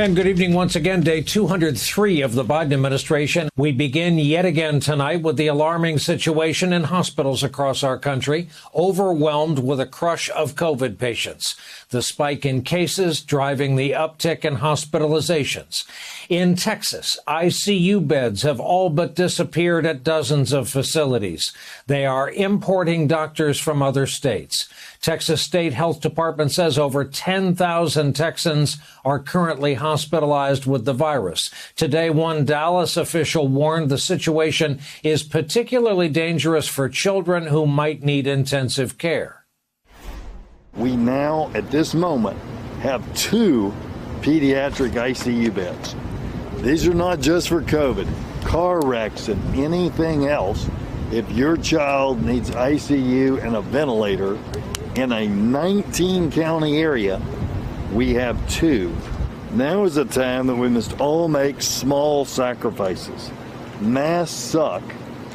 And good evening once again, day 203 of the Biden administration. We begin yet again tonight with the alarming situation in hospitals across our country, overwhelmed with a crush of COVID patients. The spike in cases driving the uptick in hospitalizations. In Texas, ICU beds have all but disappeared at dozens of facilities. They are importing doctors from other states. Texas State Health Department says over 10,000 Texans are currently hospitalized with the virus. Today, one Dallas official warned the situation is particularly dangerous for children who might need intensive care. We now, at this moment, have 2 pediatric ICU beds. These are not just for COVID, car wrecks and anything else. If your child needs ICU and a ventilator in a 19-county area, we have 2. Now is the time that we must all make small sacrifices. Masks suck,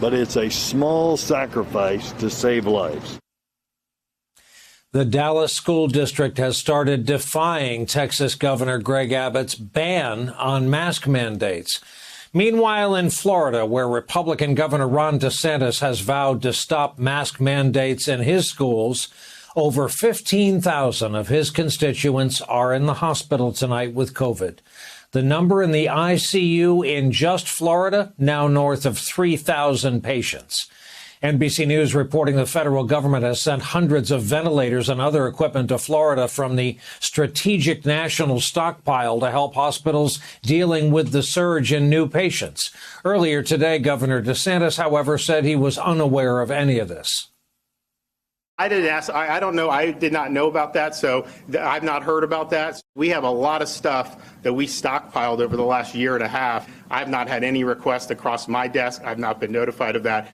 but it's a small sacrifice to save lives. The Dallas School District has started defying Texas Governor Greg Abbott's ban on mask mandates. Meanwhile, in Florida, where Republican Governor Ron DeSantis has vowed to stop mask mandates in his schools, over 15,000 of his constituents are in the hospital tonight with COVID. The number in the ICU in just Florida, now north of 3,000 patients. NBC News reporting the federal government has sent hundreds of ventilators and other equipment to Florida from the Strategic National Stockpile to help hospitals dealing with the surge in new patients. Earlier today, Governor DeSantis, however, said he was unaware of any of this. I didn't ask. I don't know. I did not know about that, so I've not heard about that. We have a lot of stuff that we stockpiled over the last year and a half. I've not had any request across my desk. I've not been notified of that.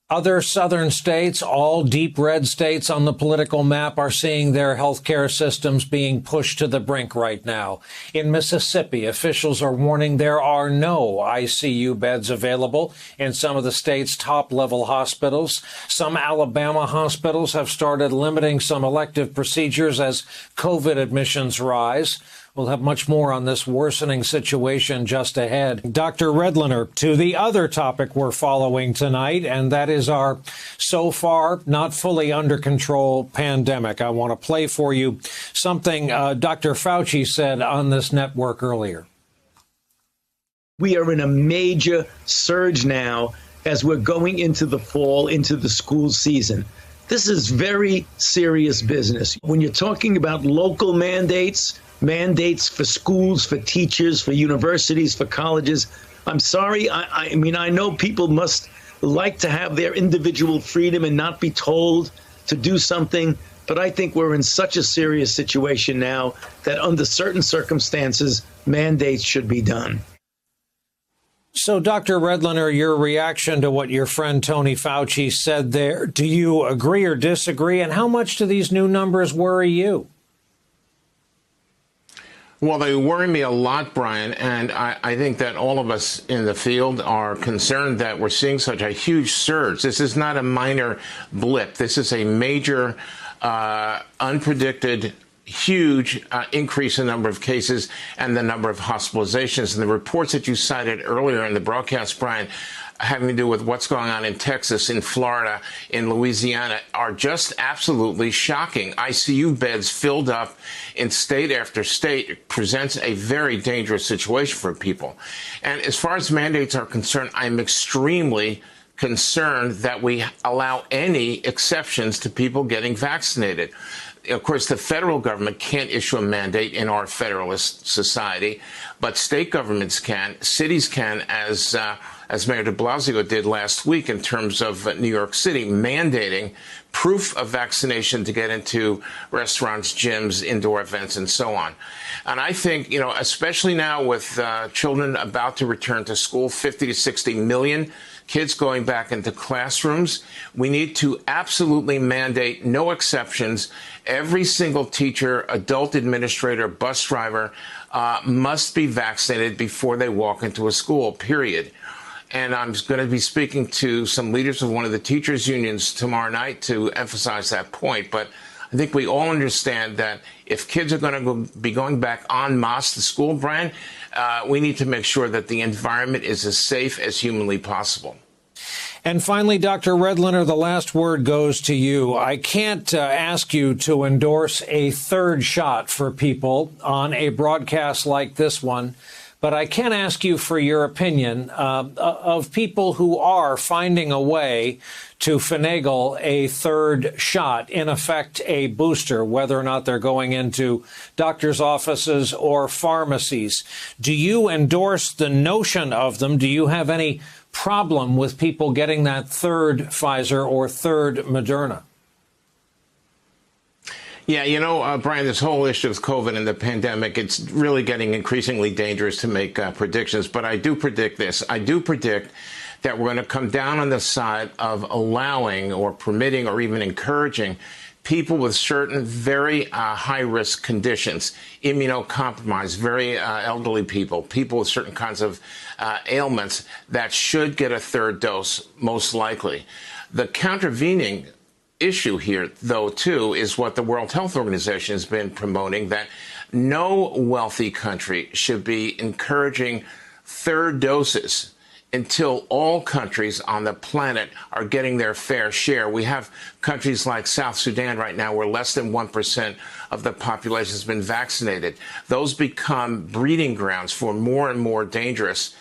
Other southern states, all deep red states on the political map, are seeing their health care systems being pushed to the brink right now. In Mississippi, officials are warning there are no ICU beds available in some of the state's top-level hospitals. Some Alabama hospitals have started limiting some elective procedures as COVID admissions rise. We'll have much more on this worsening situation just ahead. Dr. Redlener, to the other topic we're following tonight, and that is our so far not fully under control pandemic. I want to play for you something Dr. Fauci said on this network earlier. We are in a major surge now as we're going into the fall, into the school season. This is very serious business. When you're talking about local mandates for schools, for teachers, for universities, for colleges, I'm sorry. I mean, I know people must like to have their individual freedom and not be told to do something. But I think we're in such a serious situation now that under certain circumstances, mandates should be done. So, Dr. Redlener, your reaction to what your friend Tony Fauci said there, do you agree or disagree? And how much do these new numbers worry you? Well, they worry me a lot, Brian, and I think that all of us in the field are concerned that we're seeing such a huge surge. This is not a minor blip. This is a major, unpredicted, huge increase in the number of cases and the number of hospitalizations. And the reports that you cited earlier in the broadcast, Brian, having to do with what's going on in Texas, in Florida, in Louisiana, are just absolutely shocking. ICU beds filled up in state after state. It presents a very dangerous situation for people. And as far as mandates are concerned, I'm extremely concerned that we allow any exceptions to people getting vaccinated. Of course, the federal government can't issue a mandate in our federalist society, but state governments can, cities can, as Mayor de Blasio did last week in terms of New York City, mandating proof of vaccination to get into restaurants, gyms, indoor events, and so on. And I think, you know, especially now with children about to return to school, 50 to 60 million kids going back into classrooms, we need to absolutely mandate no exceptions. Every single teacher, adult administrator, bus driver must be vaccinated before they walk into a school, period. And I'm going to be speaking to some leaders of one of the teachers' unions tomorrow night to emphasize that point. But I think we all understand that if kids are going to be going back en masse to school, Brian, we need to make sure that the environment is as safe as humanly possible. And finally, Dr. Redlener, the last word goes to you. I can't ask you to endorse a third shot for people on a broadcast like this one, but I can ask you for your opinion of people who are finding a way to finagle a third shot, in effect a booster, whether or not they're going into doctors' offices or pharmacies. Do you endorse the notion of them? Do you have any problem with people getting that third Pfizer or third Moderna? Yeah, you know, Brian, this whole issue of COVID and the pandemic, it's really getting increasingly dangerous to make predictions. But I do predict this. I do predict that we're going to come down on the side of allowing or permitting or even encouraging people with certain very high-risk conditions, immunocompromised, very elderly people, people with certain kinds of ailments that should get a third dose, most likely. The countervening issue here, though, too, is what the World Health Organization has been promoting, that no wealthy country should be encouraging third doses until all countries on the planet are getting their fair share. We have countries like South Sudan right now where less than 1% of the population has been vaccinated. Those become breeding grounds for more and more dangerous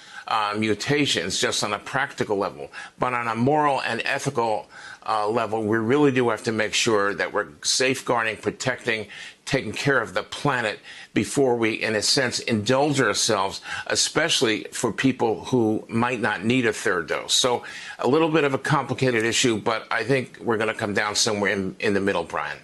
mutations, just on a practical level. But on a moral and ethical level, we really do have to make sure that we're safeguarding, protecting, taking care of the planet before we, in a sense, indulge ourselves, especially for people who might not need a third dose. So a little bit of a complicated issue, but I think we're going to come down somewhere in the middle, Brian.